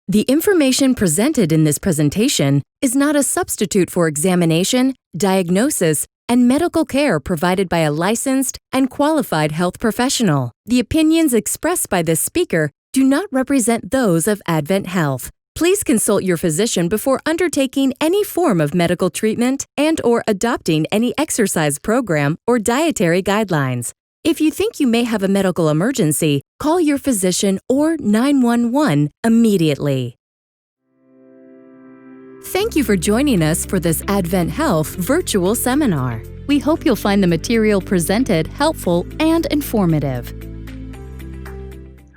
The information presented in this presentation is not a substitute for examination, diagnosis, and medical care provided by a licensed and qualified health professional. The opinions expressed by this speaker do not represent those of Advent Health. Please consult your physician before undertaking any form of medical treatment and/or adopting any exercise program or dietary guidelines. If you think you may have a medical emergency, call your physician or 911 immediately. Thank you for joining us for this Advent Health virtual seminar. We hope you'll find the material presented helpful and informative.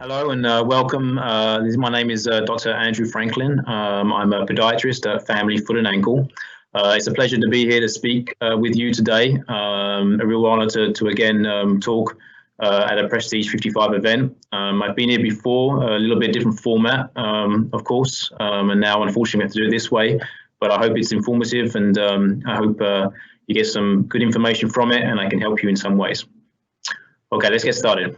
Hello and welcome. My name is Dr. Andrew Franklin. I'm a podiatrist at Family Foot and Ankle. It's a pleasure to be here to speak with you today. A real honor to again talk at a Prestige 55 event. I've been here before, a little bit different format, of course, and now unfortunately we have to do it this way, but I hope it's informative and I hope you get some good information from it and I can help you in some ways. Okay, let's get started.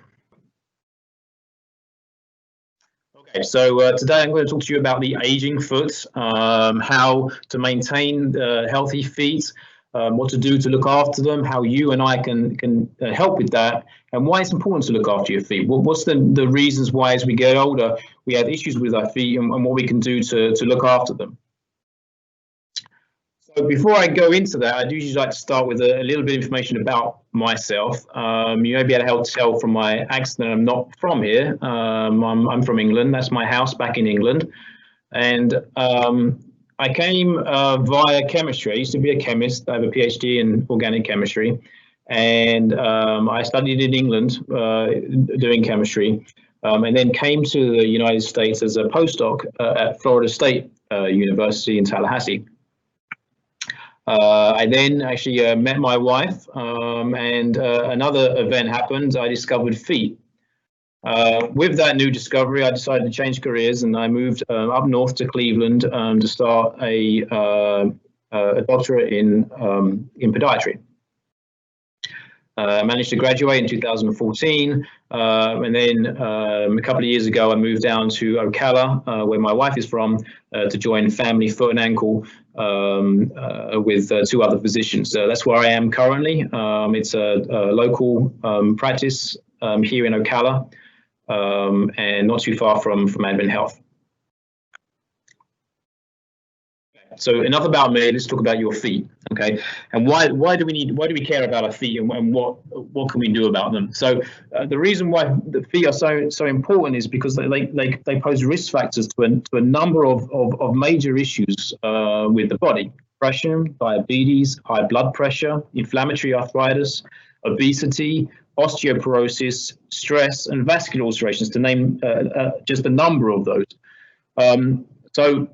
Okay, so today I'm going to talk to you about the aging foot, how to maintain healthy feet, what to do to look after them, how you and I can help with that, and why it's important to look after your feet. What's the reasons why as we get older we have issues with our feet and what we can do to look after them. So before I go into that, I'd usually like to start with a little bit of information about myself. You may be able to tell from my accent I'm not from here. I'm from England. That's my house back in England. And I came via chemistry. I used to be a chemist. I have a PhD in organic chemistry. And I studied in England doing chemistry and then came to the United States as a postdoc at Florida State University in Tallahassee. I then actually met my wife and another event happened. I discovered feet. With that new discovery, I decided to change careers and I moved up north to Cleveland to start a doctorate in podiatry. I managed to graduate in 2014 and then a couple of years ago I moved down to Ocala, where my wife is from, to join Family Foot and Ankle with two other physicians. That's where I am currently. It's a local practice here in Ocala and not too far from Advent Health. So enough about me. Let's talk about your feet, okay? And why do we care about our feet and what can we do about them? So the reason why the feet are so important is because they pose risk factors to a number of major issues with the body: depression, diabetes, high blood pressure, inflammatory arthritis, obesity, osteoporosis, stress, and vascular ulcerations, to name just a number of those. So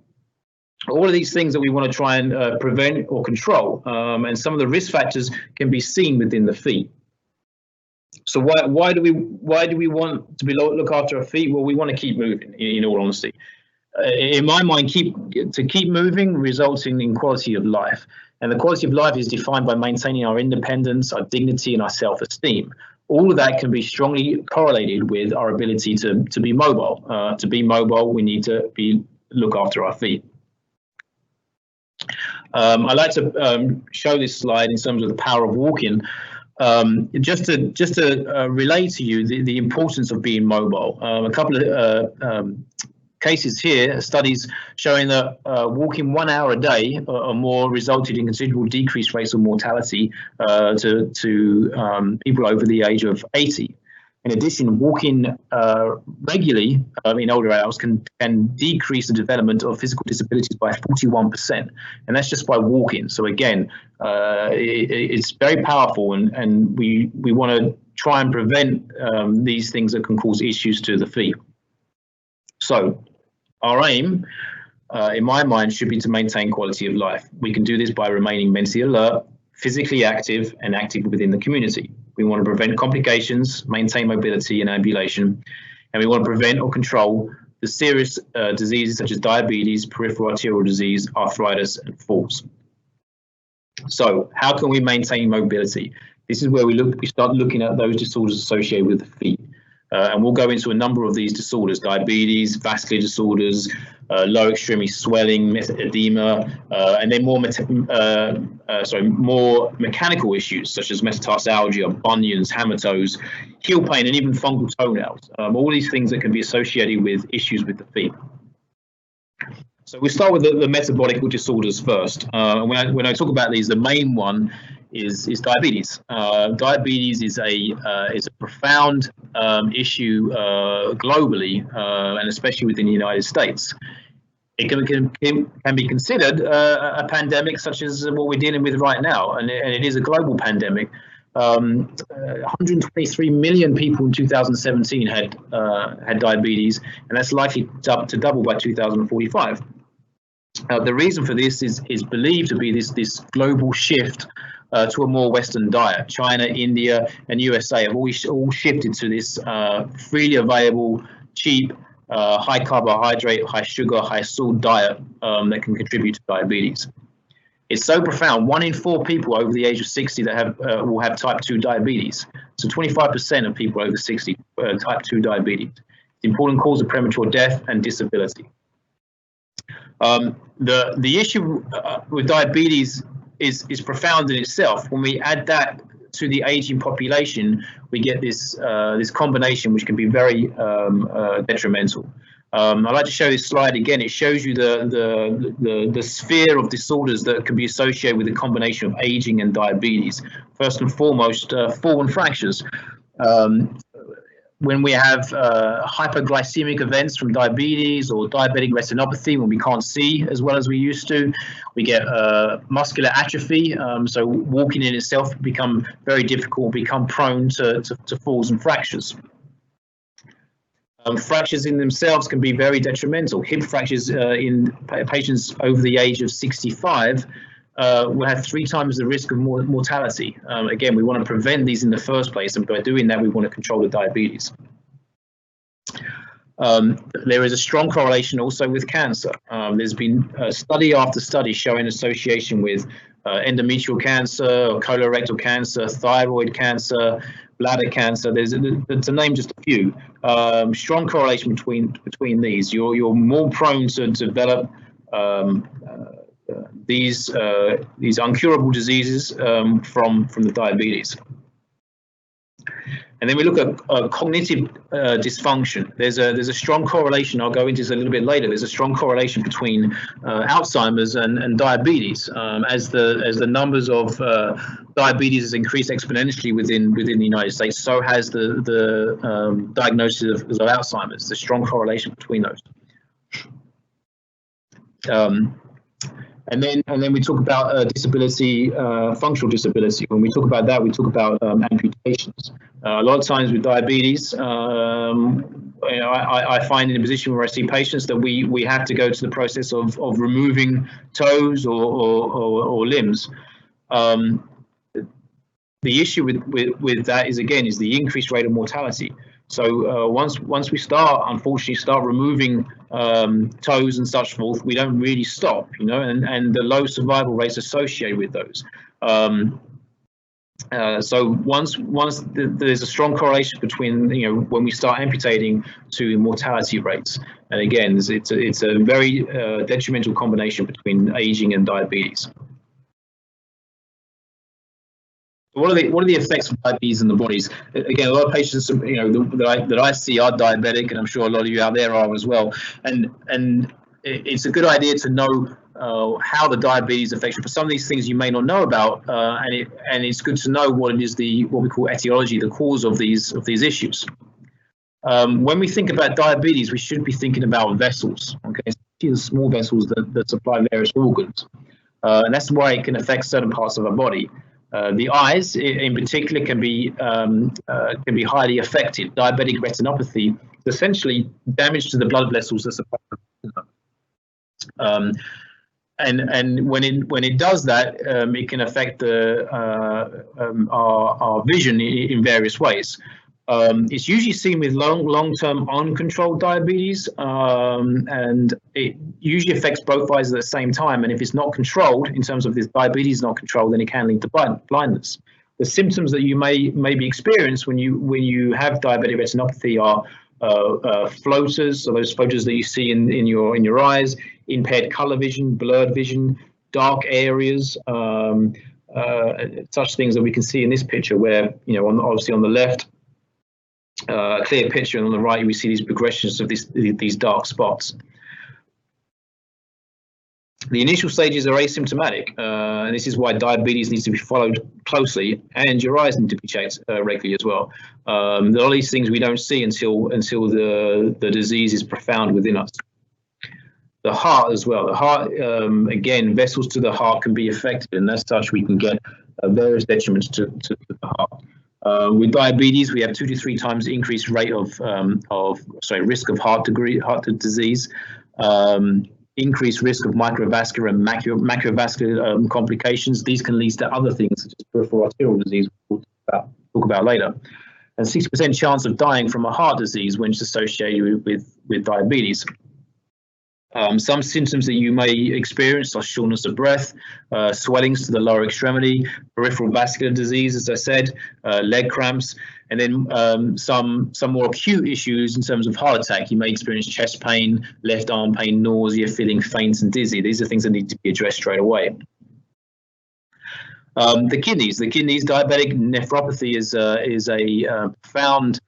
all of these things that we want to try and prevent or control, and some of the risk factors can be seen within the feet. So why do we want to look after our feet? Well, we want to keep moving. In all honesty, in my mind, keep moving results in quality of life, and the quality of life is defined by maintaining our independence, our dignity, and our self-esteem. All of that can be strongly correlated with our ability to be mobile. To be mobile, we need to look after our feet. I like to show this slide in terms of the power of walking, just to relay to you the importance of being mobile. A couple of cases here, studies showing that walking 1 hour a day or more resulted in considerable decreased rates of mortality to people over the age of 80. In addition, walking regularly in older adults can decrease the development of physical disabilities by 41%, and that's just by walking. So again, it's very powerful, and we want to try and prevent these things that can cause issues to the feet. So our aim, in my mind, should be to maintain quality of life. We can do this by remaining mentally alert, physically active, and active within the community. We want to prevent complications, maintain mobility and ambulation, and we want to prevent or control the serious diseases such as diabetes, peripheral arterial disease, arthritis, and falls. So how can we maintain mobility? This is where we start looking at those disorders associated with the feet. And we'll go into a number of these disorders: diabetes, vascular disorders, lower extremity swelling, edema, and then more mechanical issues such as metatarsalgia, bunions, hammer toes, heel pain, and even fungal toenails. All these things that can be associated with issues with the feet. So we start with the metabolic disorders first. When I talk about these, the main one is diabetes. Diabetes is a profound issue globally, and especially within the United States. It can be considered a pandemic such as what we're dealing with right now, and it is a global pandemic. 123 million people in 2017 had diabetes, and that's likely to double by 2045. The reason for this is believed to be this global shift to a more Western diet. China, India, and USA have all shifted to this freely available, cheap, high carbohydrate, high sugar, high salt diet that can contribute to diabetes. It's so profound. 1 in 4 people over the age of 60 that will have type 2 diabetes. So 25% of people over 60 type 2 diabetes. It's an important cause of premature death and disability. The issue with diabetes is profound in itself. When we add that to the aging population, we get this combination which can be very detrimental. I'd like to show this slide again. It shows you the sphere of disorders that can be associated with the combination of aging and diabetes. First and foremost, fall and fractures. When we have hyperglycemic events from diabetes or diabetic retinopathy, when we can't see as well as we used to, we get muscular atrophy. So walking in itself become very difficult, become prone to falls and fractures. Fractures in themselves can be very detrimental. Hip fractures in patients over the age of 65 will have 3 times the risk of mortality. Again, we want to prevent these in the first place, and by doing that, we want to control the diabetes. There is a strong correlation also with cancer. There's been study after study showing association with endometrial cancer, colorectal cancer, thyroid cancer, bladder cancer. To name just a few. Strong correlation between these. You're more prone to develop these uncurable diseases from the diabetes. And then we look at cognitive dysfunction. There's a strong correlation. I'll go into this a little bit later. There's a strong correlation between Alzheimer's and diabetes. As the numbers of diabetes has increased exponentially within the United States, so has the diagnosis of Alzheimer's. There's a strong correlation between those. And then we talk about disability, functional disability. When we talk about that, we talk about amputations. A lot of times with diabetes, I find in a position where I see patients that we have to go to the process of removing toes or limbs. The issue with that is the increased rate of mortality. So once we unfortunately start removing toes and such forth, we don't really stop, and the low survival rates associated with those. So once there's a strong correlation between when we start amputating to mortality rates, and again it's a very detrimental combination between aging and diabetes. What are the effects of diabetes in the bodies? Again, a lot of patients, that I see are diabetic, and I'm sure a lot of you out there are as well. And it's a good idea to know how the diabetes affects you. For some of these things you may not know about, and it's good to know what we call etiology, the cause of these issues. When we think about diabetes, we should be thinking about vessels. Okay, especially the small vessels that supply various organs, and that's why it can affect certain parts of our body. The eyes, in particular, can be highly affected. Diabetic retinopathy is essentially damage to the blood vessels that supply the retina. And when it does that, it can affect our vision in various ways. It's usually seen with long-term uncontrolled diabetes, and it usually affects both eyes at the same time. And if it's not controlled, in terms of this diabetes not controlled, then it can lead to blindness. the symptoms that you maybe experience when you have diabetic retinopathy are floaters, so those floaters that you see in your eyes, impaired color vision, blurred vision, dark areas, such things that we can see in this picture, where obviously on the left, a clear picture, and on the right we see these progressions of these dark spots. The initial stages are asymptomatic, and this is why diabetes needs to be followed closely, and your eyes need to be checked regularly as well. There are all these things we don't see until the disease is profound within us. The heart as well. The heart, again, vessels to the heart can be affected, and as such, we can get various detriments to the heart. With diabetes, we have 2 to 3 times increased rate of risk of heart disease. Increased risk of microvascular and macrovascular complications. These can lead to other things such as peripheral arterial disease, we'll talk about later. And 60% chance of dying from a heart disease when it's associated with diabetes. Some symptoms that you may experience are shortness of breath, swellings to the lower extremity, peripheral vascular disease, as I said, leg cramps, and then some more acute issues in terms of heart attack. You may experience chest pain, left arm pain, nausea, feeling faint and dizzy. These are things that need to be addressed straight away. The kidneys, diabetic nephropathy is a profound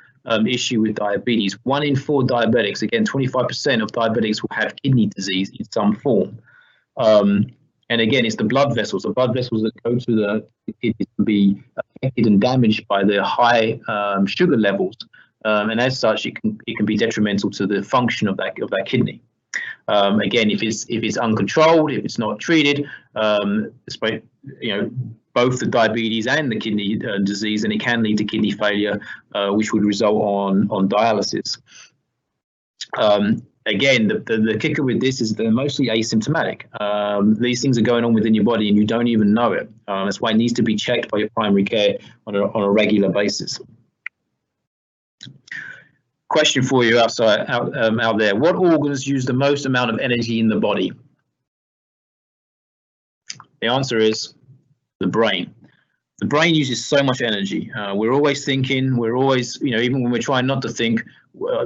issue with diabetes. 1 in 4 diabetics, again, 25% of diabetics will have kidney disease in some form. And again, it's the blood vessels. The blood vessels that go to the kidneys can be affected and damaged by the high sugar levels, and as such, it can be detrimental to the function of that kidney. Again, if it's uncontrolled, if it's not treated, despite both the diabetes and the kidney disease, and it can lead to kidney failure, which would result on dialysis. Again, the kicker with this is they're mostly asymptomatic. These things are going on within your body and you don't even know it. That's why it needs to be checked by your primary care on a regular basis. Question for you out there. What organs use the most amount of energy in the body? The answer is the brain. The brain uses so much energy. We're always thinking, we're always, even when we're trying not to think,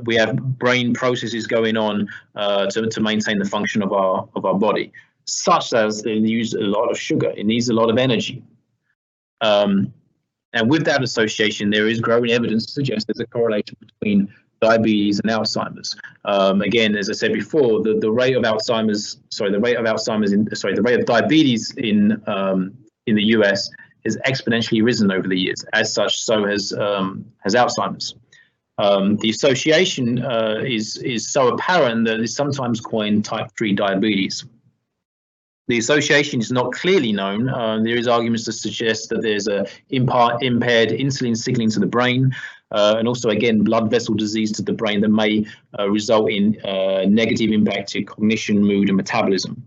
we have brain processes going on to maintain the function of our body, such as they use a lot of sugar. It needs a lot of energy. And with that association, there is growing evidence to suggest there's a correlation between diabetes and Alzheimer's. Again, as I said before, the rate of diabetes in the US has exponentially risen over the years. As such, so has Alzheimer's. The association is so apparent that it's sometimes coined type 3 diabetes. The association is not clearly known. There is arguments to suggest that there's a impaired insulin signaling to the brain, and also, again, blood vessel disease to the brain that may result in negative impact to cognition, mood, and metabolism.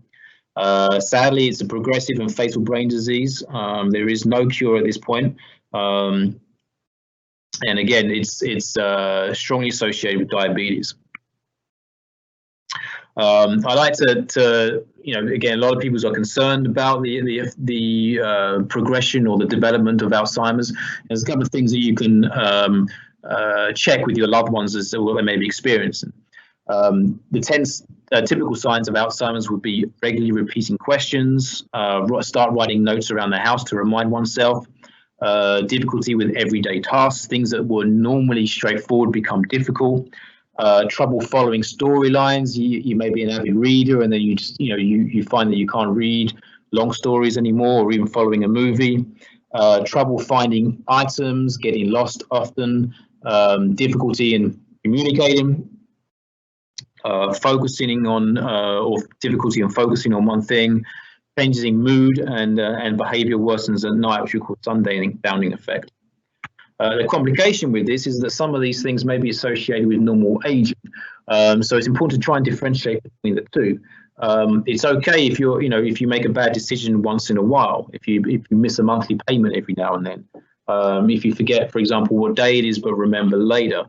Sadly, it's a progressive and fatal brain disease. There is no cure at this point. And again, it's strongly associated with diabetes. I like to again, a lot of people are concerned about the progression or the development of Alzheimer's. There's a couple of things that you can check with your loved ones as to what they may be experiencing. The 10 typical signs of Alzheimer's would be regularly repeating questions, start writing notes around the house to remind oneself, difficulty with everyday tasks, things that were normally straightforward become difficult, trouble following storylines. You may be an avid reader, and then you find that you can't read long stories anymore, or even following a movie. Trouble finding items, getting lost often, difficulty in communicating, focusing on or difficulty in focusing on one thing, changes in mood, and behavior worsens at night, which we call sundown effect. The complication with this is that some of these things may be associated with normal aging, so it's important to try and differentiate between the two. It's okay if if you make a bad decision once in a while, if you miss a monthly payment every now and then, if you forget, for example, what day it is but remember later,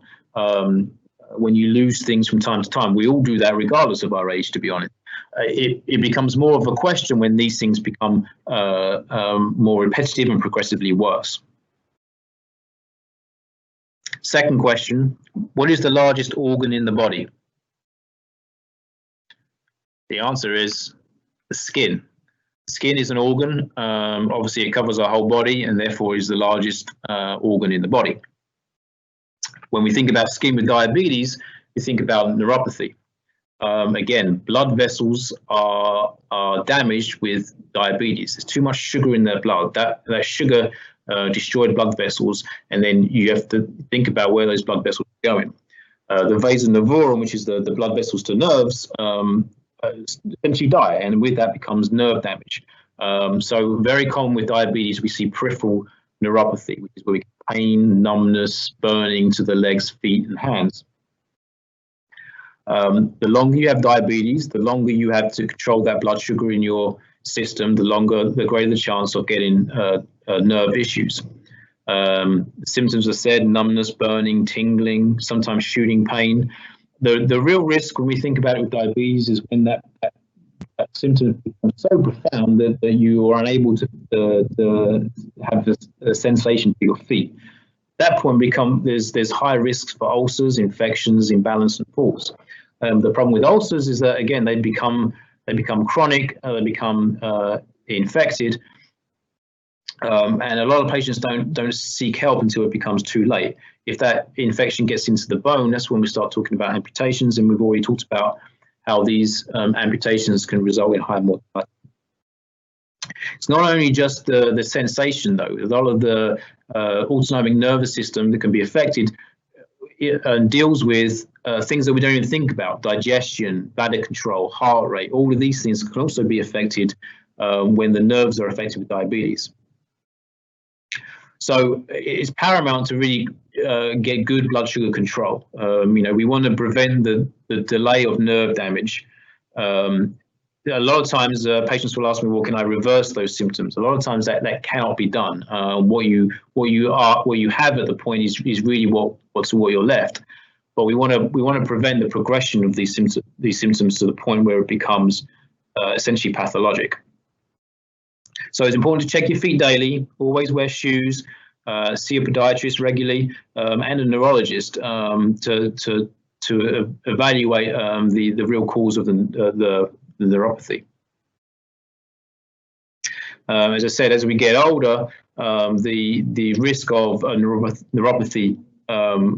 when you lose things from time to time. We all do that regardless of our age, to be honest. It becomes more of a question when these things become more repetitive and progressively worse. Second question, what is the largest organ in the body? The answer is the skin. Skin is an organ. Obviously, it covers our whole body and therefore is the largest organ in the body. When we think about skin with diabetes, we think about neuropathy. Again, blood vessels are damaged with diabetes. There's too much sugar in their blood. That sugar destroyed blood vessels, and then you have to think about where those blood vessels are going. The vasa nervorum, which is the blood vessels to nerves, essentially die, and with that becomes nerve damage. So very common with diabetes, we see peripheral neuropathy, which is where we get pain, numbness, burning to the legs, feet, and hands. The longer you have diabetes, the longer you have to control that blood sugar in your system, the greater the chance of getting nerve issues. The symptoms are said: numbness, burning, tingling, sometimes shooting pain. The real risk when we think about it with diabetes is when that symptom becomes so profound that you are unable to have the sensation for your feet. At that point, there's high risks for ulcers, infections, imbalance, and falls. The problem with ulcers is that, again, they become chronic, they become infected, and a lot of patients don't seek help until it becomes too late. If that infection gets into the bone, that's when we start talking about amputations, and we've already talked about how these amputations can result in high mortality. It's not only just the sensation, though. A lot of the autonomic nervous system that can be affected deals with things that we don't even think about: digestion, bladder control, heart rate. All of these things can also be affected when the nerves are affected with diabetes. So it's paramount to really get good blood sugar control. We want to prevent the delay of nerve damage. A lot of times patients will ask me, well, can I reverse those symptoms? A lot of times that cannot be done. What you have at the point is really what you're left. But we want to prevent the progression of these symptoms to the point where it becomes essentially pathologic. So it's important to check your feet daily. Always wear shoes. See a podiatrist regularly and a neurologist to evaluate the real cause of the neuropathy. As I said, as we get older, the risk of neuropathy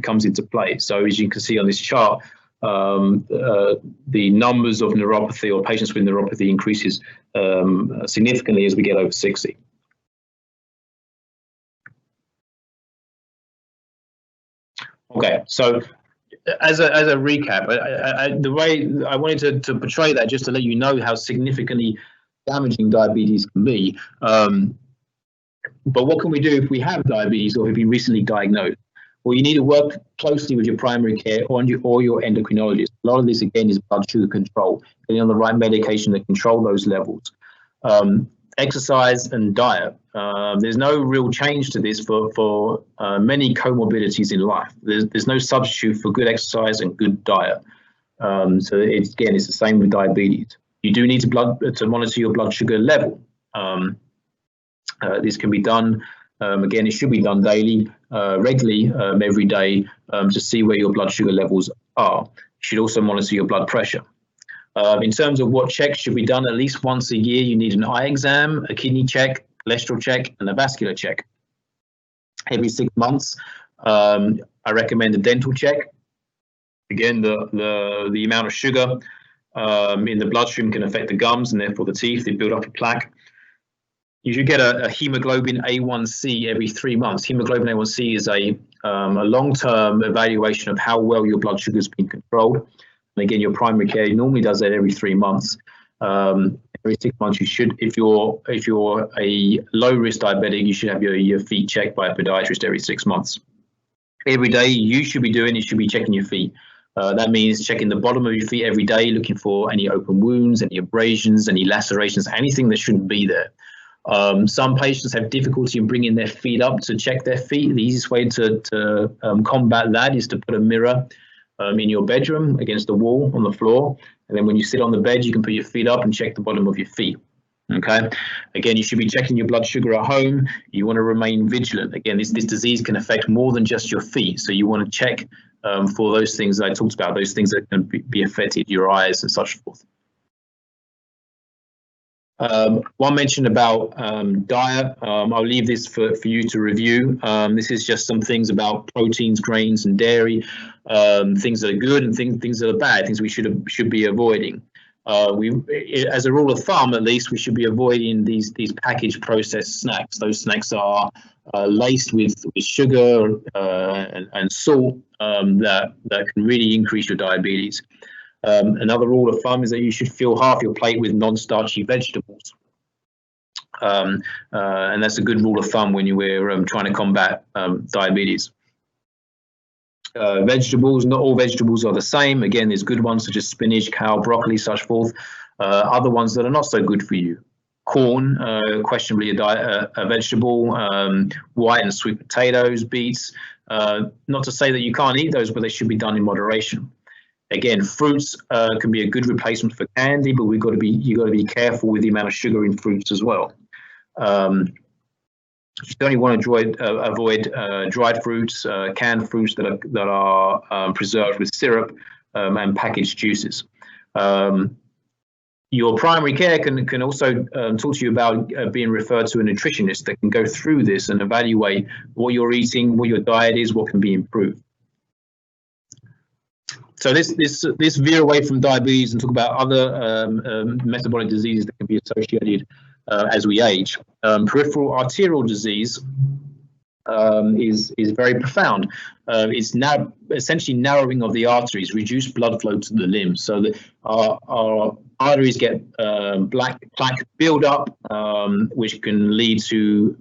comes into play. So as you can see on this chart, the numbers of neuropathy or patients with neuropathy increases significantly as we get over 60. Okay, so as a recap, the way I wanted to portray that, just to let you know how significantly damaging diabetes can be. But what can we do if we have diabetes or if we recently diagnosed? Well, you need to work closely with your primary care or your endocrinologist. A lot of this, again, is blood sugar control, getting on the right medication to control those levels. Exercise and diet. There's no real change to this for many comorbidities in life. There's no substitute for good exercise and good diet. So it's the same with diabetes. You do need to monitor your blood sugar level. This can be done. Again, it should be done daily, regularly, every day, to see where your blood sugar levels are. You should also monitor your blood pressure. In terms of what checks should be done, at least once a year, you need an eye exam, a kidney check, cholesterol check, and a vascular check. Every 6 months, I recommend a dental check. Again, the amount of sugar in the bloodstream can affect the gums and therefore the teeth. They build up a plaque. You should get a hemoglobin A1C every 3 months. Hemoglobin A1C is a long-term evaluation of how well your blood sugar has been controlled. And again, your primary care normally does that every 3 months. Every 6 months, you should, if you're a low-risk diabetic, you should have your feet checked by a podiatrist every 6 months. Every day, you should be checking your feet. That means checking the bottom of your feet every day, looking for any open wounds, any abrasions, any lacerations, anything that shouldn't be there. Some patients have difficulty in bringing their feet up to check their feet. The easiest way to combat that is to put a mirror in your bedroom against the wall on the floor. And then when you sit on the bed, you can put your feet up and check the bottom of your feet. Okay, again, you should be checking your blood sugar at home. You want to remain vigilant. Again, this disease can affect more than just your feet, so you want to check for those things that I talked about, those things that can be affected, your eyes and such forth. One mention about diet, I'll leave this for you to review. This is just some things about proteins, grains and dairy, things that are good and things that are bad, things we should be avoiding. As a rule of thumb, at least, we should be avoiding these packaged processed snacks. Those snacks are laced with sugar and salt that can really increase your diabetes. Another rule of thumb is that you should fill half your plate with non-starchy vegetables. And that's a good rule of thumb when we're trying to combat diabetes. Vegetables, not all vegetables are the same. Again, there's good ones such as spinach, kale, broccoli, such forth. Other ones that are not so good for you. Corn, questionably a vegetable. White and sweet potatoes, beets. Not to say that you can't eat those, but they should be done in moderation. Again, fruits can be a good replacement for candy, but you've got to be careful with the amount of sugar in fruits as well. You only want to avoid dried fruits, canned fruits that are preserved with syrup and packaged juices. Your primary care can also talk to you about being referred to a nutritionist that can go through this and evaluate what you're eating, what your diet is, what can be improved. So this veer away from diabetes and talk about other metabolic diseases that can be associated as we age. Peripheral arterial disease is very profound. It's now essentially narrowing of the arteries, reduced blood flow to the limbs, so that our arteries get plaque buildup, which can lead to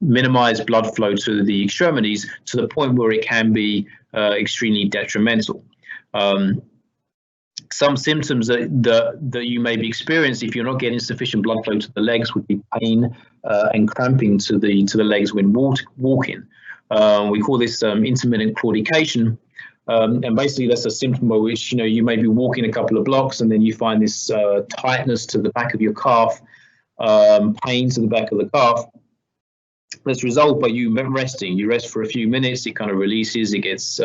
minimize blood flow to the extremities to the point where it can be extremely detrimental. Some symptoms that you may be experiencing if you're not getting sufficient blood flow to the legs would be pain and cramping to the legs when walking. We call this intermittent claudication, and basically that's a symptom by which you may be walking a couple of blocks and then you find this tightness to the back of your calf, pain to the back of the calf. That's resolved by you resting. You rest for a few minutes, it kind of releases, it gets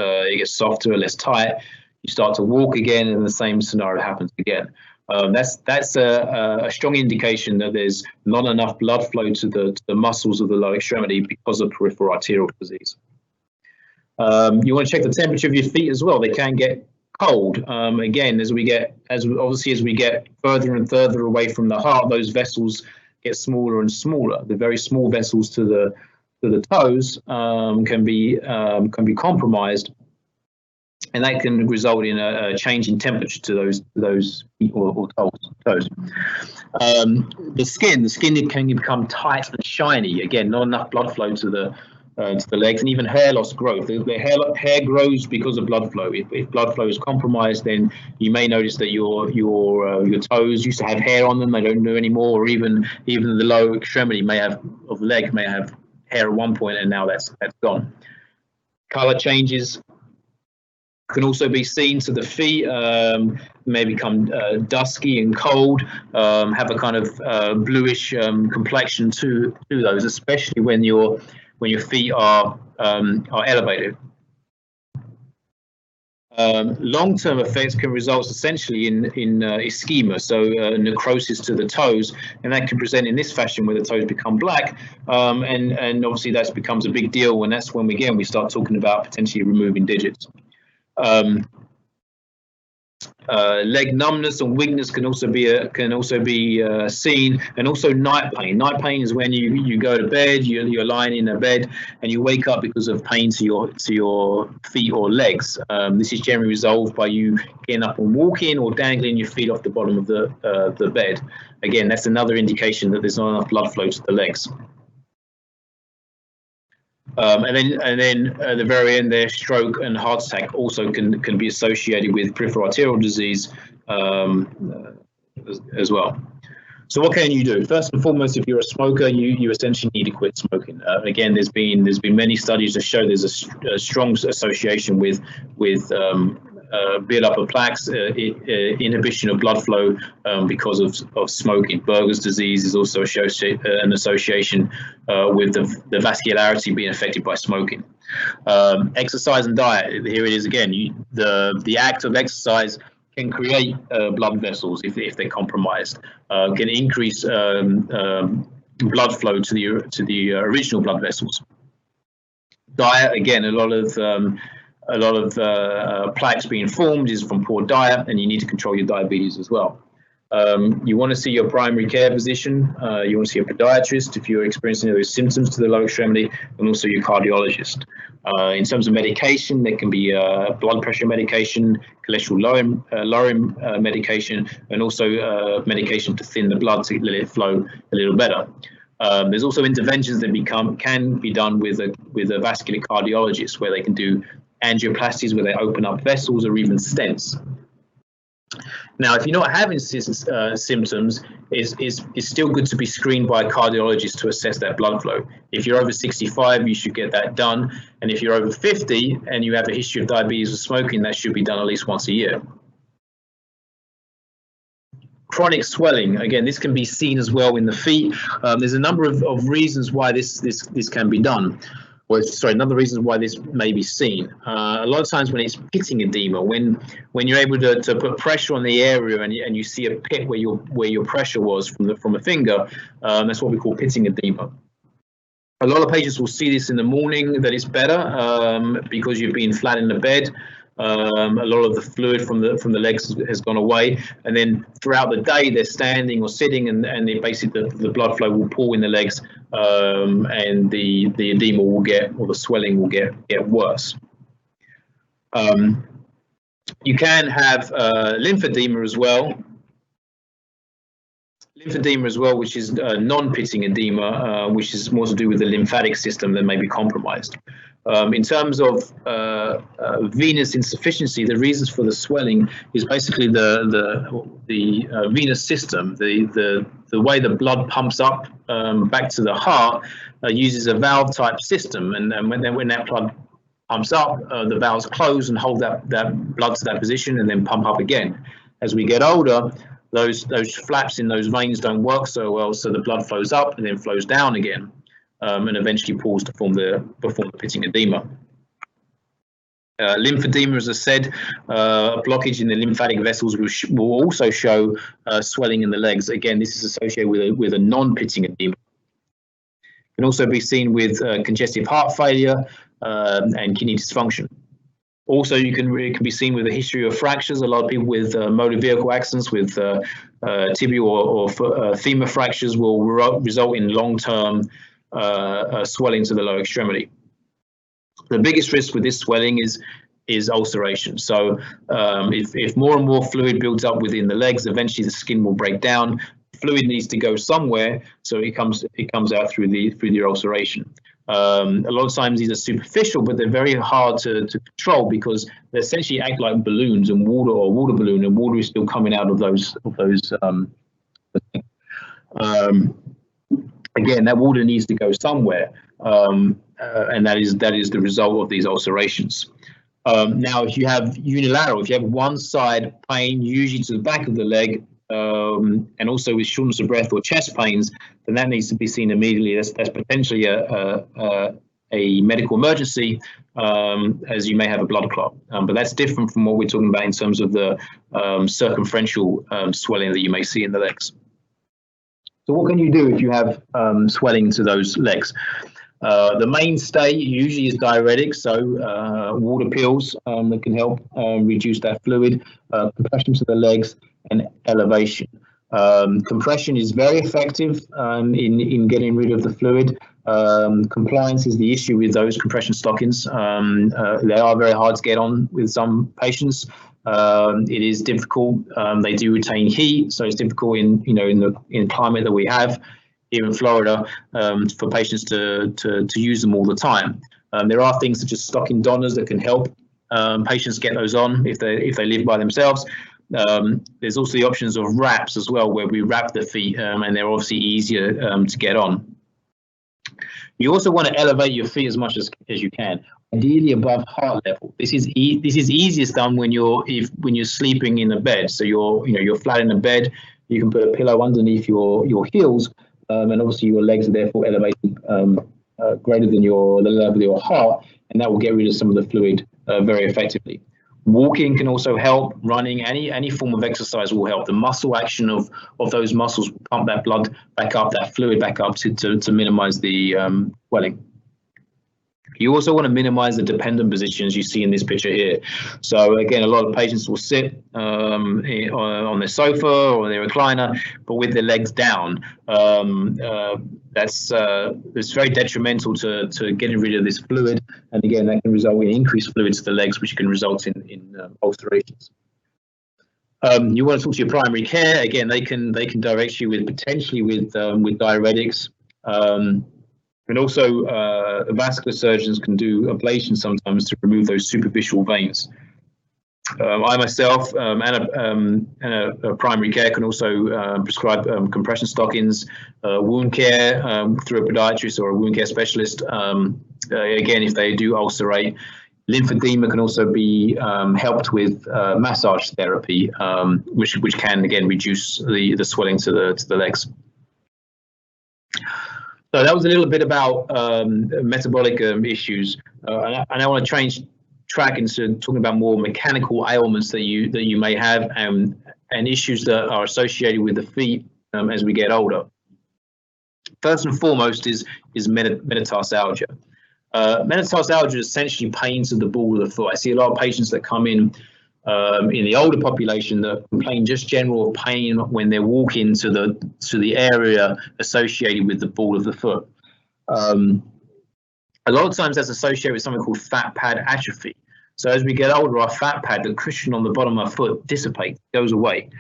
softer, less tight. You start to walk again, and the same scenario happens again. That's a strong indication that there's not enough blood flow to the muscles of the lower extremity because of peripheral arterial disease. You want to check the temperature of your feet as well. They can get cold. Again, as we get further and further away from the heart, those vessels get smaller and smaller. The very small vessels to the toes can be compromised, and that can result in a change in temperature to those feet or toes. The skin can become tight and shiny. Again, not enough blood flow to the legs, and even hair loss growth. The hair grows because of blood flow. If blood flow is compromised, then you may notice that your toes used to have hair on them, they don't do anymore, or even the lower extremity of the leg may have hair at one point, and now that's gone. Color changes can also be seen to the feet, may become dusky and cold, have a kind of bluish complexion to those, especially when your feet are elevated. Long-term effects can result essentially in ischemia, so necrosis to the toes, and that can present in this fashion where the toes become black, and obviously that becomes a big deal when we start talking about potentially removing digits. Leg numbness and weakness can also be seen, and also night pain. Night pain is when you go to bed, you're lying in a bed, and you wake up because of pain to your feet or legs. This is generally resolved by you getting up and walking or dangling your feet off the bottom of the bed. Again, that's another indication that there's not enough blood flow to the legs. And then at the very end there, stroke and heart attack also can be associated with peripheral arterial disease as well. So what can you do? First and foremost, if you're a smoker, you essentially need to quit smoking. Again, there's been many studies that show there's a strong association with build up of plaques, inhibition of blood flow because of smoking. Berger's disease is also an association with the vascularity being affected by smoking. Exercise and diet. Here it is again. The act of exercise can create blood vessels if they're compromised. Can increase blood flow to the original blood vessels. Diet, again, a lot of plaques being formed is from poor diet, and you need to control your diabetes as well. You want to see your primary care physician. You want to see a podiatrist if you're experiencing those symptoms to the lower extremity, and also your cardiologist. In terms of medication, there can be blood pressure medication, cholesterol lowering medication, and also medication to thin the blood to let it flow a little better. There's also interventions that can be done with a vascular cardiologist, where they can do angioplasties, where they open up vessels, or even stents. Now, if you're not having symptoms, it's still good to be screened by a cardiologist to assess that blood flow. If you're over 65, you should get that done. And if you're over 50 and you have a history of diabetes or smoking, that should be done at least once a year. Chronic swelling, again, this can be seen as well in the feet. There's a number of reasons why this can be done. Well, sorry, another reason why this may be seen. A lot of times when it's pitting edema, when you're able to put pressure on the area and you see a pit where your pressure was from a finger, that's what we call pitting edema. A lot of patients will see this in the morning, that it's better because you've been flat in the bed. A lot of the fluid from the legs has gone away, and then throughout the day they're standing or sitting, and basically the blood flow will pool in the legs, and the edema will get, or the swelling will get worse. You can have lymphedema as well. Lymphedema as well, which is non-pitting edema, which is more to do with the lymphatic system that may be compromised. In terms of venous insufficiency, the reasons for the swelling is basically the venous system. The way the blood pumps up back to the heart uses a valve type system, and when that blood pumps up, the valves close and hold that blood to that position and then pump up again. As we get older, those flaps in those veins don't work so well, so the blood flows up and then flows down again, and eventually pools to form the pitting edema. Lymphedema, as I said, blockage in the lymphatic vessels will also show swelling in the legs. Again, this is associated with a non-pitting edema. It can also be seen with congestive heart failure and kidney dysfunction. Also, it can be seen with a history of fractures. A lot of people with motor vehicle accidents with tibial or femur fractures will result in long-term swelling to the lower extremity. The biggest risk with this swelling is ulceration. So if more and more fluid builds up within the legs, eventually the skin will break down. Fluid needs to go somewhere, so it comes out through the ulceration. A lot of times these are superficial, but they're very hard to control because they essentially act like balloons and water balloon, and water is still coming out of those. Again, that water needs to go somewhere, and that is the result of these ulcerations. Now, if you have unilateral, if you have one side pain, usually to the back of the leg, and also with shortness of breath or chest pains, then that needs to be seen immediately. That's potentially a medical emergency, as you may have a blood clot. But that's different from what we're talking about in terms of the circumferential swelling that you may see in the legs. So what can you do if you have swelling to those legs? The mainstay usually is diuretics, so water pills that can help reduce that fluid, compression to the legs, and elevation. Compression is very effective in getting rid of the fluid. Compliance is the issue with those compression stockings. They are very hard to get on with some patients. It is difficult. They do retain heat, so it's difficult in the climate that we have here in Florida for patients to use them all the time. There are things such as stocking donners that can help patients get those on if they live by themselves. There's also the options of wraps as well, where we wrap the feet, and they're obviously easier to get on. You also want to elevate your feet as much as you can. ideally above heart level. This is easiest done when you're sleeping in a bed. So you're flat in a bed. You can put a pillow underneath your heels, and obviously your legs are therefore elevated greater than the level of your heart, and that will get rid of some of the fluid very effectively. Walking can also help. Running, any form of exercise will help. The muscle action of those muscles will pump that blood back up, that fluid back up to minimize the swelling. You also want to minimize the dependent positions you see in this picture here. So again, a lot of patients will sit on their sofa or their recliner, but with their legs down. That's very detrimental to getting rid of this fluid, and again, that can result in increased fluid to the legs, which can result in ulcerations. You want to talk to your primary care. Again, they can direct you potentially with diuretics. And also, vascular surgeons can do ablation sometimes to remove those superficial veins. I myself and a primary care can also prescribe compression stockings, wound care through a podiatrist or a wound care specialist. Again, if they do ulcerate, lymphedema can also be helped with massage therapy, which can again reduce the swelling to the legs. So that was a little bit about metabolic issues, and I want to change track into talking about more mechanical ailments that you may have, and issues that are associated with the feet as we get older. First and foremost is metatarsalgia. Metatarsalgia is essentially pains of the ball of the foot. I see a lot of patients that come in the older population that complain just general pain when they're walking to the area associated with the ball of the foot. A lot of times that's associated with something called fat pad atrophy. So as we get older, our fat pad, the cushion on the bottom of our foot, dissipates, goes away.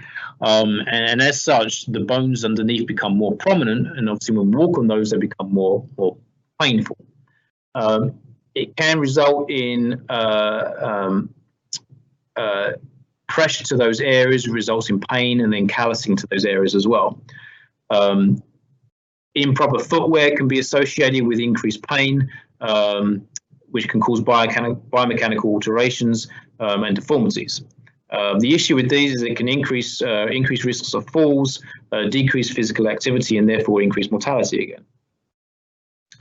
And as such, the bones underneath become more prominent, and obviously when we walk on those, they become more painful. It can result in pressure to those areas, results in pain, and then callousing to those areas as well. Improper footwear can be associated with increased pain, which can cause biomechanical alterations and deformities. The issue with these is it can increase risks of falls, decrease physical activity, and therefore increase mortality again.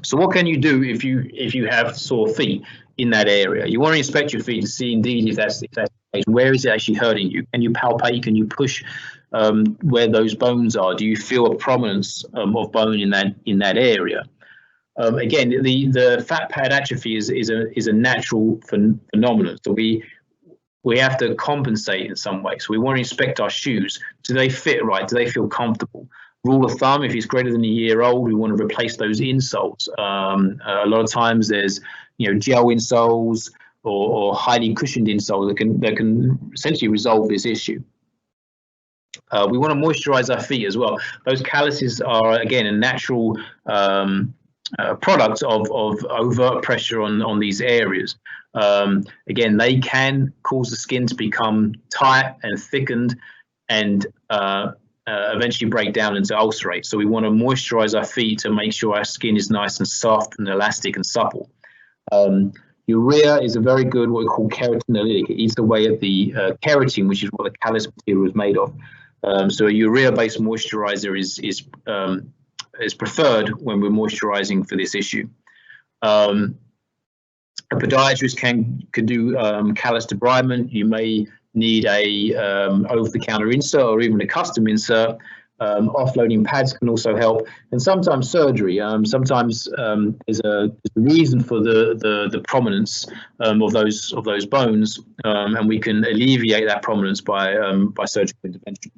So what can you do if you have sore feet in that area? You want to inspect your feet to see indeed if that's the case. Where is it actually hurting you? Can you palpate? Can you push where those bones are? Do you feel a prominence of bone in that area? Again, the fat pad atrophy is a natural phenomenon. So we have to compensate in some way. So we want to inspect our shoes. Do they fit right? Do they feel comfortable? Rule of thumb: if it's greater than a year old, we want to replace those insoles. A lot of times there's gel insoles or highly cushioned insoles that can essentially resolve this issue. We want to moisturize our feet as well. Those calluses are again a natural product of overt pressure on these areas. Again, they can cause the skin to become tight and thickened and eventually break down into ulcerate. So we want to moisturize our feet to make sure our skin is nice and soft and elastic and supple. Urea is a very good, what we call keratinolytic. It eats away at the keratin, which is what the callus material is made of. So a urea-based moisturizer is preferred when we're moisturizing for this issue. A podiatrist can do callus debridement. You may need a over-the-counter insert or even a custom insert. Offloading pads can also help, and sometimes surgery. Sometimes there's a reason for the prominence of those bones, and we can alleviate that prominence by surgical intervention.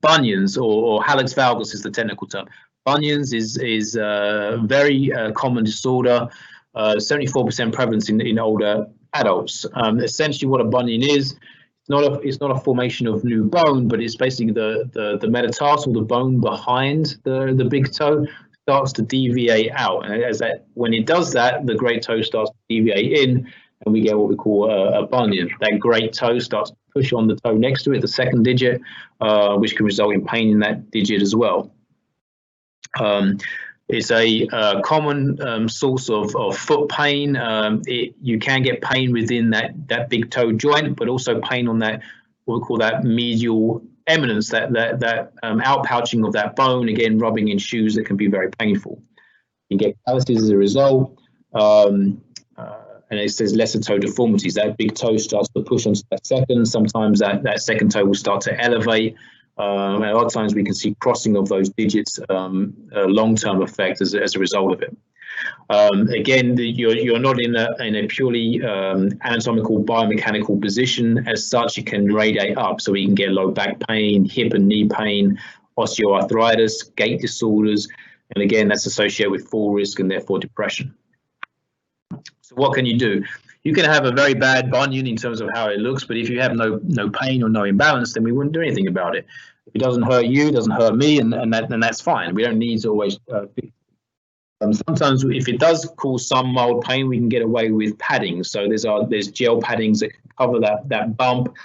Bunions or hallux valgus is the technical term. Bunions is a very common disorder, 74% prevalence in older adults. Essentially, what a bunion is, it's not a formation of new bone, but it's basically the metatarsal, the bone behind the big toe, starts to deviate out, and when it does that, the great toe starts to deviate in, and we get what we call a bunion. That great toe starts to push on the toe next to it, the second digit, which can result in pain in that digit as well. It's a common source of foot pain. You can get pain within that big toe joint, but also pain on that, what we call that medial eminence, that outpouching of that bone, again, rubbing in shoes that can be very painful. You get calluses as a result, and it says lesser toe deformities. That big toe starts to push onto that second. Sometimes that second toe will start to elevate. A lot of times we can see crossing of those digits, long-term effect as a result of it. Again, you're not in a purely anatomical biomechanical position as such. It can radiate up, so we can get low back pain, hip and knee pain, osteoarthritis, gait disorders, and again, that's associated with fall risk and therefore depression. So what can you do? You can have a very bad bunion in terms of how it looks, but if you have no pain or no imbalance, then we wouldn't do anything about it. If it doesn't hurt you, it doesn't hurt me, and that's fine. We don't need to always fix it. Sometimes if it does cause some mild pain, we can get away with padding. So there's gel paddings that can cover that bump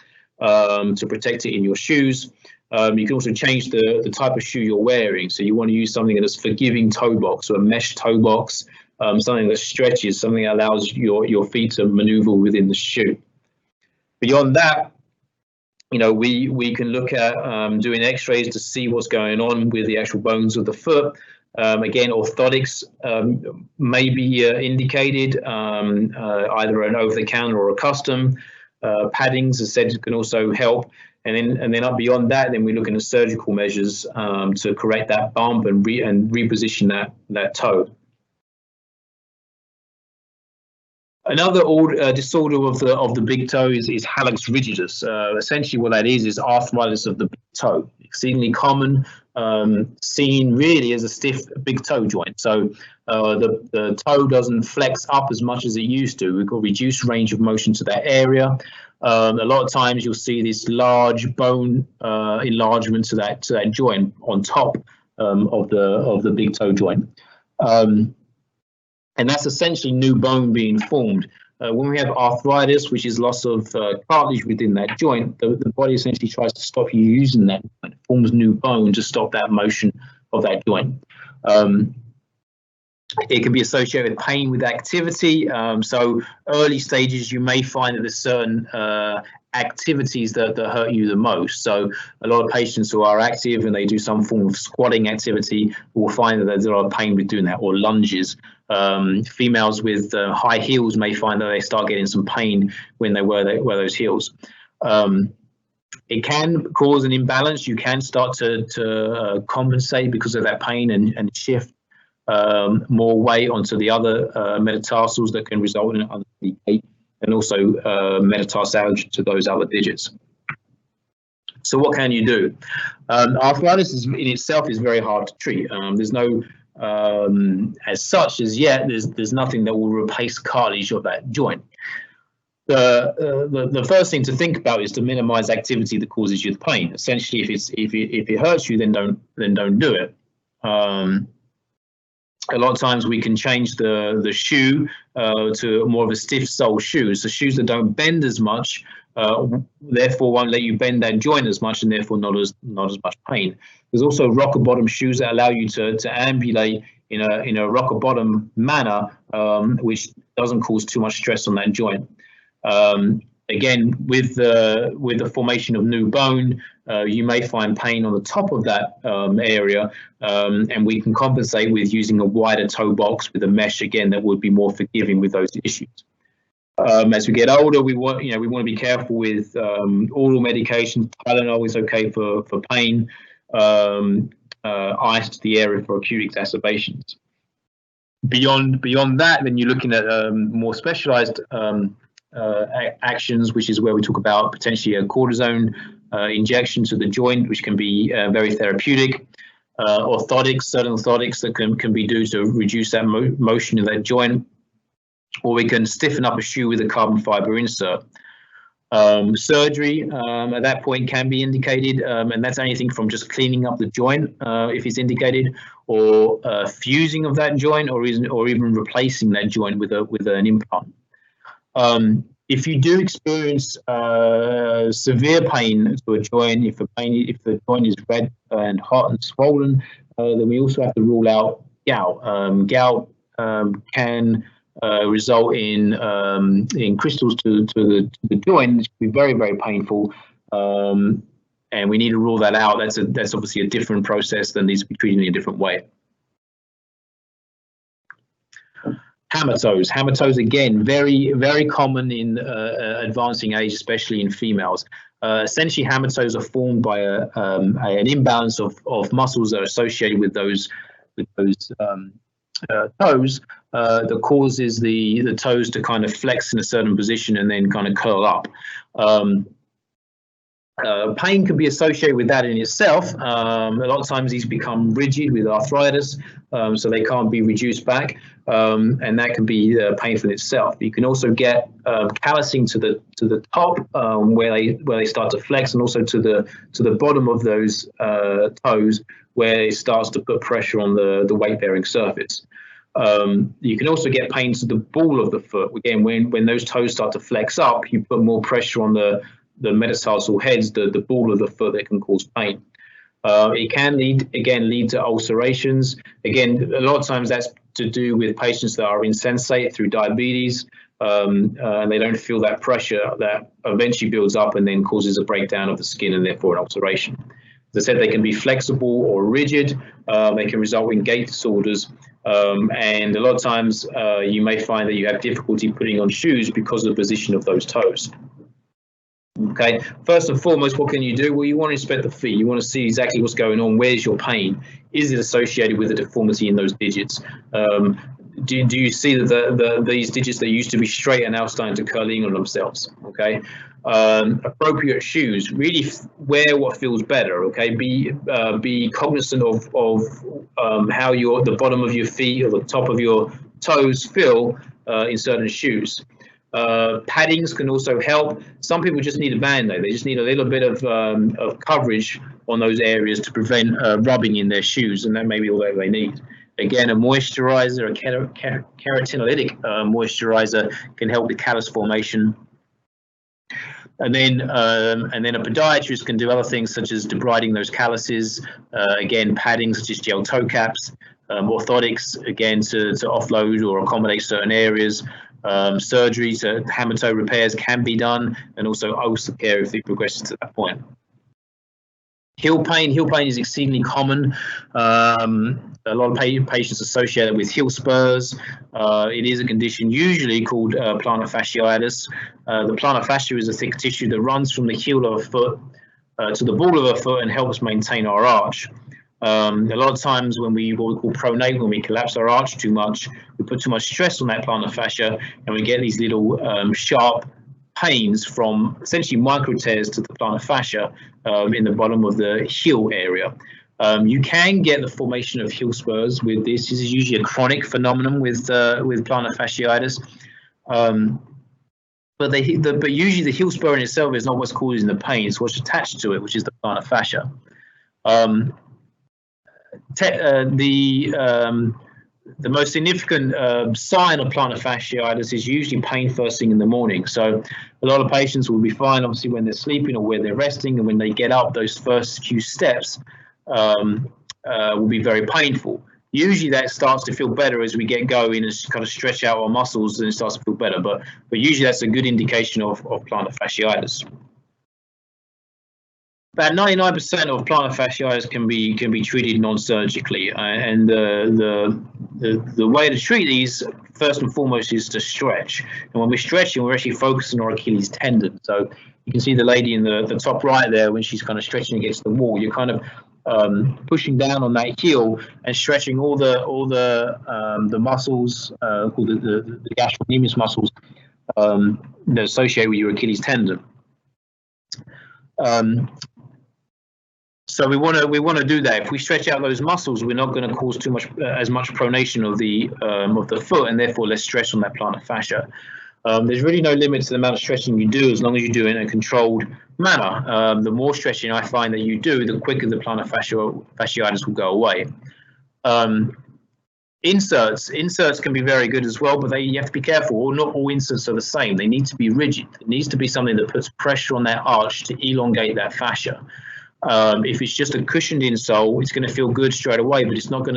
to protect it in your shoes. You can also change the type of shoe you're wearing. So you want to use something that's forgiving toe box, or a mesh toe box, something that stretches, something that allows your feet to maneuver within the shoe. Beyond that, we can look at doing x-rays to see what's going on with the actual bones of the foot. Again, orthotics may be indicated, either an over-the-counter or a custom. Paddings, as I said, can also help. And then up beyond that, then we're looking at surgical measures to correct that bump and reposition that toe. Another disorder of the big toe is Hallux Rigidus. Essentially, what that is arthritis of the big toe. Exceedingly common, seen really as a stiff big toe joint. So the toe doesn't flex up as much as it used to. We've got reduced range of motion to that area. A lot of times you'll see this large bone enlargement to that joint on top of the big toe joint. And that's essentially new bone being formed. When we have arthritis, which is loss of cartilage within that joint, the body essentially tries to stop you using that. It forms new bone to stop that motion of that joint. It can be associated with pain with activity. So early stages, you may find that there's certain activities that hurt you the most. So a lot of patients who are active and they do some form of squatting activity will find that there's a lot of pain with doing that, or lunges. Females with high heels may find that they start getting some pain when they wear those heels. It can cause an imbalance. You can start to compensate because of that pain and shift more weight onto the other metatarsals that can result in other gait, and also metatarsalgia to those other digits. So what can you do? Arthritis in itself is very hard to treat. There's no, as such as yet, there's nothing that will replace cartilage of that joint. The first thing to think about is to minimize activity that causes you the pain. Essentially, if it hurts you, then don't do it. A lot of times we can change the shoe to more of a stiff sole shoe. So shoes that don't bend as much, therefore won't let you bend that joint as much, and therefore not as much pain. There's also rocker bottom shoes that allow you to ambulate in a rocker bottom manner, which doesn't cause too much stress on that joint. Again, with the formation of new bone, you may find pain on the top of that area, and we can compensate with using a wider toe box with a mesh, again, that would be more forgiving with those issues. As we get older, we want to be careful with oral medications. Tylenol is okay for pain. Ice to the area for acute exacerbations. Beyond that, then you're looking at more specialized actions, which is where we talk about potentially a cortisone injection to the joint, which can be very therapeutic. Orthotics, certain orthotics that can be due to reduce that motion of that joint, or we can stiffen up a shoe with a carbon fiber insert. Surgery at that point can be indicated, and that's anything from just cleaning up the joint if it's indicated, or fusing of that joint, or even replacing that joint with an implant. If you do experience severe pain to a joint, if the joint is red and hot and swollen, then we also have to rule out gout. Gout can result in crystals to the joint, which can be very, very painful. And we need to rule that out. That's obviously a different process that needs to be treated in a different way. Hammer toes. Hammer toes, again, very, very common in advancing age, especially in females. Essentially, hammer toes are formed by an imbalance of muscles that are associated with those toes that causes the toes to kind of flex in a certain position and then kind of curl up. Pain can be associated with that in itself. A lot of times these become rigid with arthritis, so they can't be reduced back, and that can be painful in itself. You can also get callousing to the top where they start to flex, and also to the bottom of those toes where it starts to put pressure on the weight-bearing surface. You can also get pain to the ball of the foot. Again, when those toes start to flex up, you put more pressure on the metatarsal heads, the ball of the foot, that can cause pain. It can lead to ulcerations. Again, a lot of times that's to do with patients that are insensate through diabetes, and they don't feel that pressure that eventually builds up and then causes a breakdown of the skin and therefore an ulceration. As I said, they can be flexible or rigid. They can result in gait disorders. And a lot of times you may find that you have difficulty putting on shoes because of the position of those toes. Okay, first and foremost, what can you do? Well, you want to inspect the feet. You want to see exactly what's going on. Where's your pain? Is it associated with a deformity in those digits? Do you see that these digits that used to be straight are now starting to curl in on themselves? Okay, appropriate shoes. Really wear what feels better. Okay, be cognizant of how the bottom of your feet or the top of your toes feel in certain shoes. Paddings can also help. Some people just need a band-aid. They just need a little bit of coverage on those areas to prevent rubbing in their shoes, and that may be all that they need. Again, a moisturizer, a keratinolytic moisturizer, can help with callus formation. And then a podiatrist can do other things such as debriding those calluses. Again, padding such as gel toe caps, orthotics, again, to offload or accommodate certain areas. Surgery, so hammer toe repairs can be done, and also ulcer care if it progresses to that point. Heel pain is exceedingly common. A lot of patients associate it with heel spurs. It is a condition usually called plantar fasciitis. The plantar fascia is a thick tissue that runs from the heel of a foot to the ball of a foot and helps maintain our arch. A lot of times when what we call pronate, when we collapse our arch too much, we put too much stress on that plantar fascia, and we get these little sharp pains from essentially micro tears to the plantar fascia in the bottom of the heel area. You can get the formation of heel spurs with this. This is usually a chronic phenomenon with plantar fasciitis. But usually the heel spur in itself is not what's causing the pain. It's what's attached to it, which is the plantar fascia. The most significant sign of plantar fasciitis is usually pain first thing in the morning. So a lot of patients will be fine, obviously, when they're sleeping or when they're resting, and when they get up, those first few steps will be very painful. Usually that starts to feel better as we get going and kind of stretch out our muscles, and it starts to feel better. But usually that's a good indication of plantar fasciitis. About 99% of plantar fasciitis can be treated non-surgically, and the way to treat these first and foremost is to stretch. And when we're stretching, we're actually focusing on our Achilles tendon. So you can see the lady in the top right there, when she's kind of stretching against the wall, you're kind of pushing down on that heel and stretching all the muscles called the gastrocnemius muscles that associate with your Achilles tendon. So we want to do that. If we stretch out those muscles, we're not going to cause as much pronation of the foot, and therefore less stress on that plantar fascia. There's really no limit to the amount of stretching you do, as long as you do it in a controlled manner. The more stretching I find that you do, the quicker the plantar fasciitis will go away. Inserts can be very good as well, but you have to be careful. Not all inserts are the same. They need to be rigid. It needs to be something that puts pressure on that arch to elongate that fascia. If it's just a cushioned insole, it's going to feel good straight away, but it's not going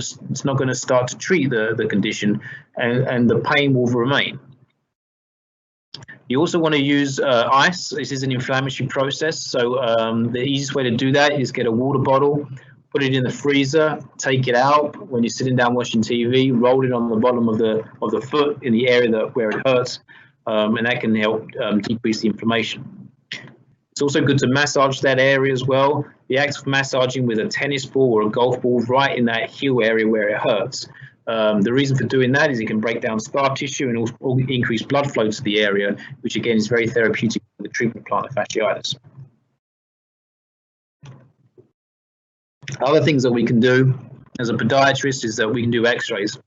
to start to treat the condition, and the pain will remain. You also want to use ice. This is an inflammatory process, so the easiest way to do that is get a water bottle, put it in the freezer, take it out when you're sitting down watching TV, roll it on the bottom of the foot in the area where it hurts, and that can help decrease the inflammation. It's also good to massage that area as well. The act of massaging with a tennis ball or a golf ball right in that heel area where it hurts. The reason for doing that is it can break down scar tissue and also increase blood flow to the area, which again is very therapeutic for the treatment of plantar fasciitis. Other things that we can do as a podiatrist is that we can do x-rays.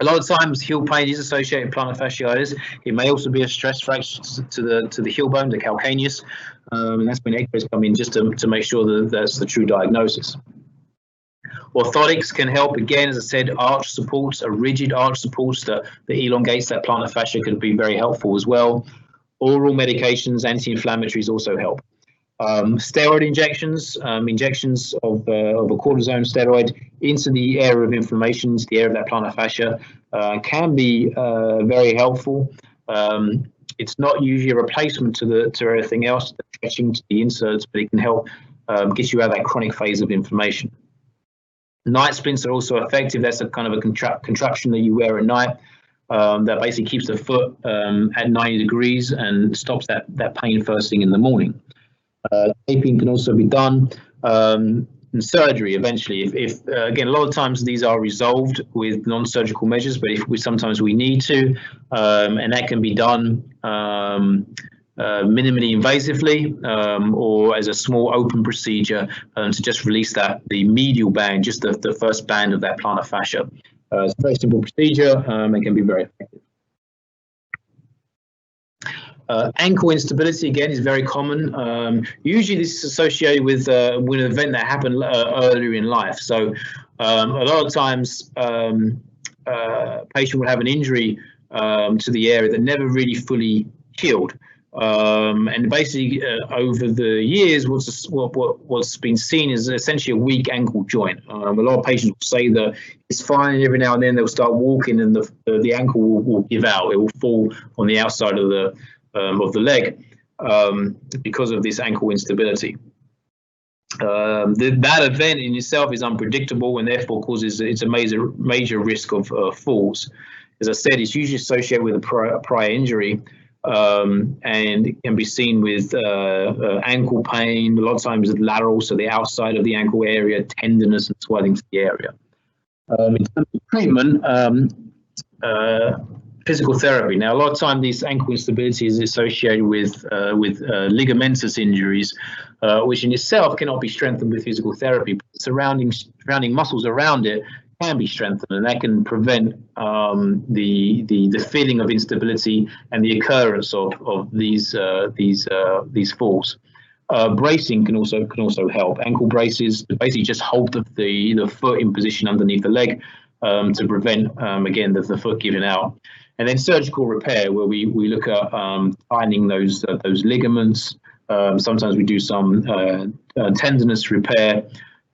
A lot of times heel pain is associated with plantar fasciitis. It may also be a stress fracture to the heel bone, the calcaneus, and that's when x-rays come in just to make sure that that's the true diagnosis. Orthotics can help, again, as I said, arch supports, a rigid arch supports that elongates that plantar fascia can be very helpful as well. Oral medications, anti-inflammatories also help. Steroid injections, injections of a cortisone steroid into the area of inflammation, into the area of that plantar fascia, can be very helpful. It's not usually a replacement to everything else, the stretching to the inserts, but it can help get you out of that chronic phase of inflammation. Night splints are also effective. That's a kind of a contraption that you wear at night that basically keeps the foot at 90 degrees and stops that pain first thing in the morning. Taping can also be done, and surgery eventually. If again, a lot of times these are resolved with non-surgical measures, but sometimes we need to, and that can be done minimally invasively or as a small open procedure to just release the medial band, just the first band of that plantar fascia. It's a very simple procedure and can be very effective. Ankle instability, again, is very common. Usually this is associated with an event that happened earlier in life. So a lot of times a patient will have an injury to the area that never really fully healed. And basically over the years, what's been seen is essentially a weak ankle joint. A lot of patients will say that it's fine, and every now and then they'll start walking and the ankle will give out. It will fall on the outside of the leg because of this ankle instability. That event in itself is unpredictable and therefore causes a major risk of falls. As I said, it's usually associated with a prior injury, and it can be seen with ankle pain. A lot of times it's lateral, so the outside of the ankle area, tenderness and swelling to the area. In terms of treatment, physical therapy. Now, a lot of time, these ankle instability is associated with ligamentous injuries, which in itself cannot be strengthened with physical therapy. But surrounding muscles around it can be strengthened, and that can prevent the feeling of instability and the occurrence of these falls. Bracing can also help. Ankle braces basically just hold the foot in position underneath the leg to prevent again the foot giving out. And then surgical repair, where we look at tightening those ligaments. Sometimes we do some tenderness repair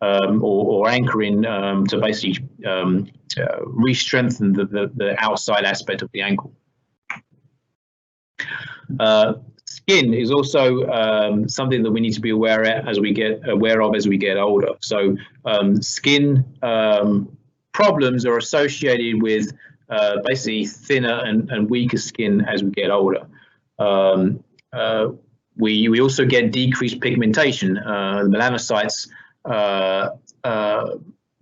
or anchoring to basically re-strengthen the outside aspect of the ankle. Skin is also something that we need to be aware of as we get older. So skin problems are associated with basically thinner and weaker skin as we get older. We also get decreased pigmentation. The melanocytes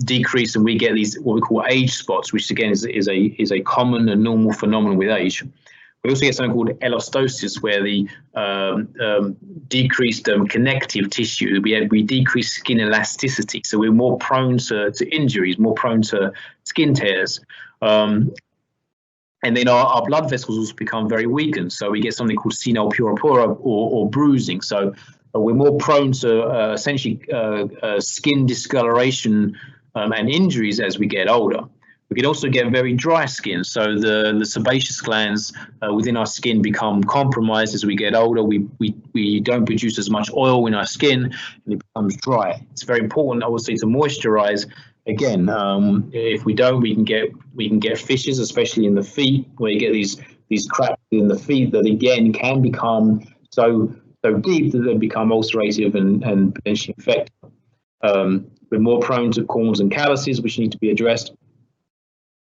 decrease, and we get these what we call age spots, which again is a common and normal phenomenon with age. We also get something called elastosis, where the decreased connective tissue, we decrease skin elasticity, so we're more prone to injuries, more prone to skin tears. And then our blood vessels also become very weakened, so we get something called senile purpura or bruising. So we're more prone to essentially skin discoloration and injuries as we get older. We can also get very dry skin. So the sebaceous glands within our skin become compromised as we get older. We don't produce as much oil in our skin, and it becomes dry. It's very important, obviously, to moisturize. Again, if we don't, we can get fissures, especially in the feet, where you get these cracks in the feet that again can become so deep that they become ulcerative and potentially infected. We're more prone to corns and calluses, which need to be addressed.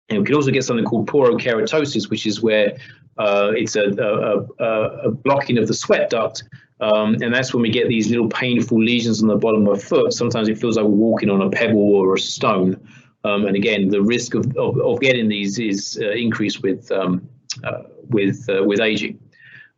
And we can also get something called porokeratosis, which is where it's a blocking of the sweat duct. And that's when we get these little painful lesions on the bottom of the foot. Sometimes it feels like we're walking on a pebble or a stone. And again, the risk of getting these is increased with aging.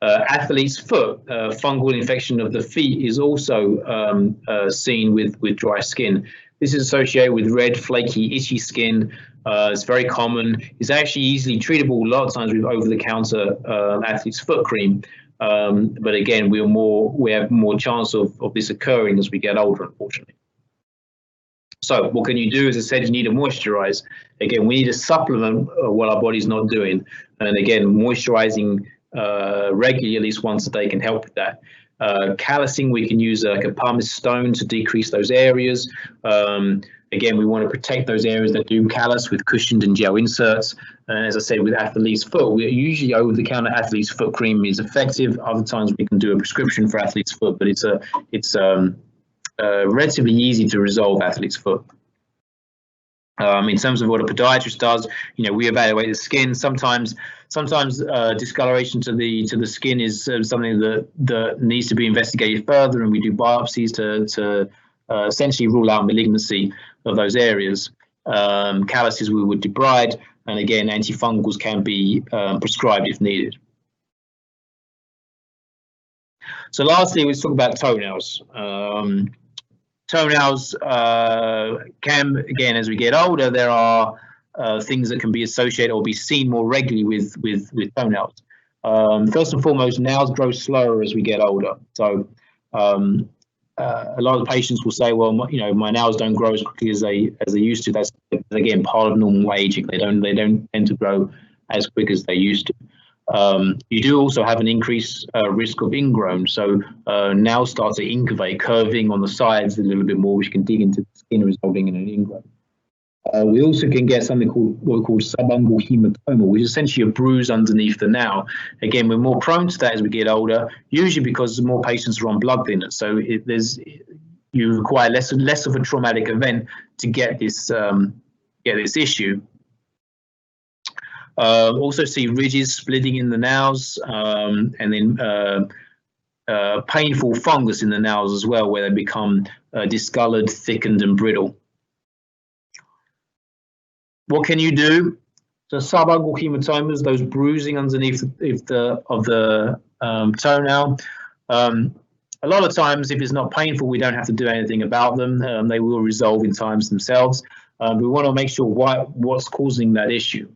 Athlete's foot, fungal infection of the feet is also seen with dry skin. This is associated with red, flaky, itchy skin. It's very common. It's actually easily treatable a lot of times with over-the-counter athlete's foot cream. But again, we have more chance of this occurring as we get older, unfortunately. So what can you do? As I said, you need to moisturize. Again, we need to supplement what our body's not doing. And again, moisturizing regularly, at least once a day, can help with that. Callousing, we can use like a pumice stone to decrease those areas. Again, we want to protect those areas that do callus with cushioned and gel inserts. And as I said, with athlete's foot, we usually over-the-counter athlete's foot cream is effective. Other times we can do a prescription for athlete's foot, but it's relatively easy to resolve athlete's foot. In terms of what a podiatrist does, we evaluate the skin. Sometimes discoloration to the skin is something that needs to be investigated further, and we do biopsies to essentially rule out malignancy of those areas. Calluses we would debride, and again, antifungals can be prescribed if needed. So lastly, let's talk about toenails. Toenails can, again, as we get older, there are things that can be associated or be seen more regularly with toenails. First and foremost, nails grow slower as we get older. So a lot of patients will say, well, my nails don't grow as quickly as they used to. That's, again, part of normal aging. They don't tend to grow as quick as they used to. You do also have an increased risk of ingrown. So nails start to incurvate, curving on the sides a little bit more, which can dig into the skin, resulting in an ingrown. We also can get something called what we call subungual hematoma, which is essentially a bruise underneath the nail. Again, we're more prone to that as we get older, usually because more patients are on blood thinners. So you require less of a traumatic event to get this issue. Also see ridges splitting in the nails, and then painful fungus in the nails as well, where they become discolored, thickened, and brittle. What can you do? So subungual hematomas, those bruising underneath of the toenail. A lot of times, if it's not painful, we don't have to do anything about them. They will resolve in times themselves. We want to make sure what's causing that issue.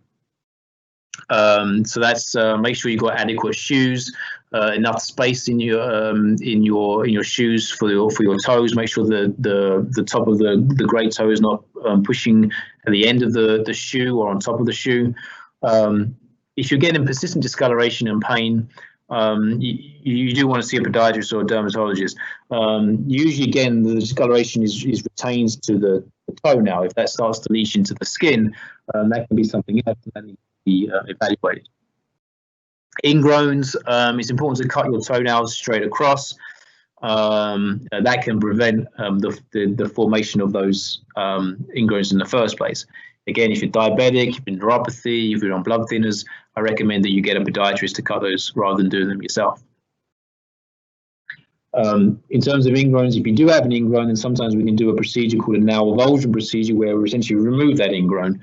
So that's make sure you've got adequate shoes, enough space in your shoes for your toes. Make sure the top of the great toe is not pushing at the end of the shoe or on top of the shoe. If you're getting persistent discoloration and pain, you do want to see a podiatrist or a dermatologist. Usually, again, the discoloration is retained to the toenail. If that starts to leach into the skin, that can be something else that needs to be evaluated. Ingrowns, it's important to cut your toenails straight across. That can prevent the formation of those ingrowns in the first place. Again, if you're diabetic, if you're in neuropathy, if you're on blood thinners, I recommend that you get a podiatrist to cut those rather than doing them yourself. In terms of ingrowns, if you do have an ingrown, then sometimes we can do a procedure called a nail avulsion procedure, where we essentially remove that ingrown.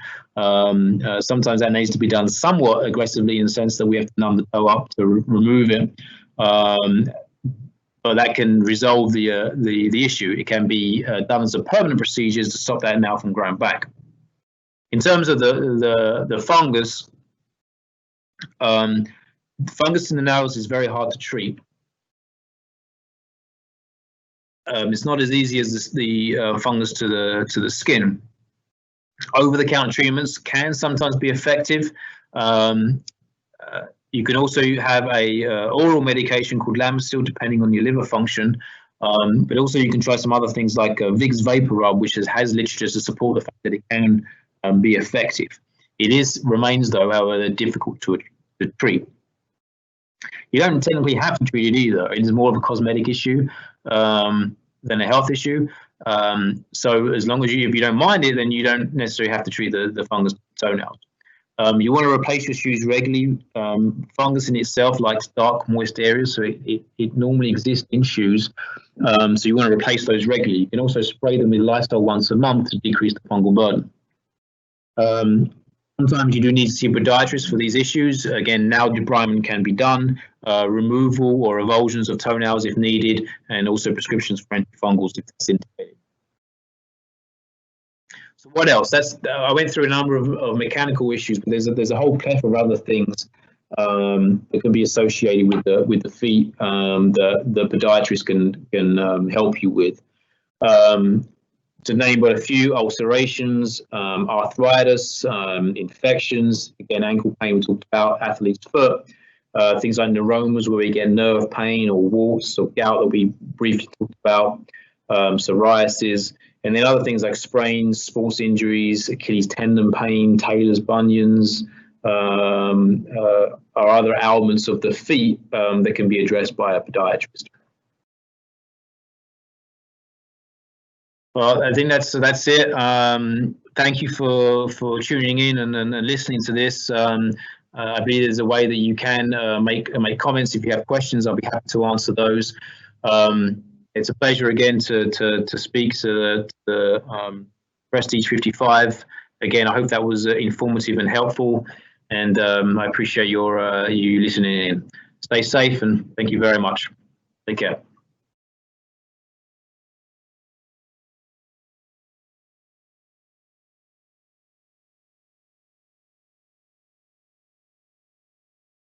Sometimes that needs to be done somewhat aggressively, in the sense that we have to numb the toe up to remove it. But that can resolve the issue. It can be done as a permanent procedure to stop that nail from growing back. In terms of the fungus, fungus in the nails is very hard to treat. It's not as easy as the fungus to the skin. Over-the-counter treatments can sometimes be effective. You can also have a oral medication called Lamisil, depending on your liver function. But also you can try some other things like Vicks Vapor Rub, which has literature to support the fact that it can be effective. It remains, though, however, difficult to treat. You don't technically have to treat it either. It is more of a cosmetic issue than a health issue. So as long as if you don't mind it, then you don't necessarily have to treat the fungus toenails. You want to replace your shoes regularly. Fungus in itself likes dark, moist areas, so it normally exists in shoes. So you want to replace those regularly. You can also spray them with Lysol once a month to decrease the fungal burden. Sometimes you do need to see a podiatrist for these issues. Again, nail debridement can be done, removal or avulsions of toenails if needed, and also prescriptions for antifungals if that's indicated. So what else? I went through a number of mechanical issues, but there's a whole plethora of other things that can be associated with the feet that the podiatrist can help you with. To name but a few: ulcerations, arthritis, infections, again, ankle pain we talked about, athlete's foot, things like neuromas where we get nerve pain, or warts or gout that we briefly talked about, psoriasis, and then other things like sprains, sports injuries, Achilles tendon pain, Taylor's bunions, are other ailments of the feet that can be addressed by a podiatrist. Well, I think that's it. Thank you for tuning in and listening to this. I believe there's a way that you can make comments. If you have questions, I'll be happy to answer those. It's a pleasure again to speak to the Prestige 55. Again, I hope that was informative and helpful, and I appreciate you listening in. Stay safe, and thank you very much. Take care.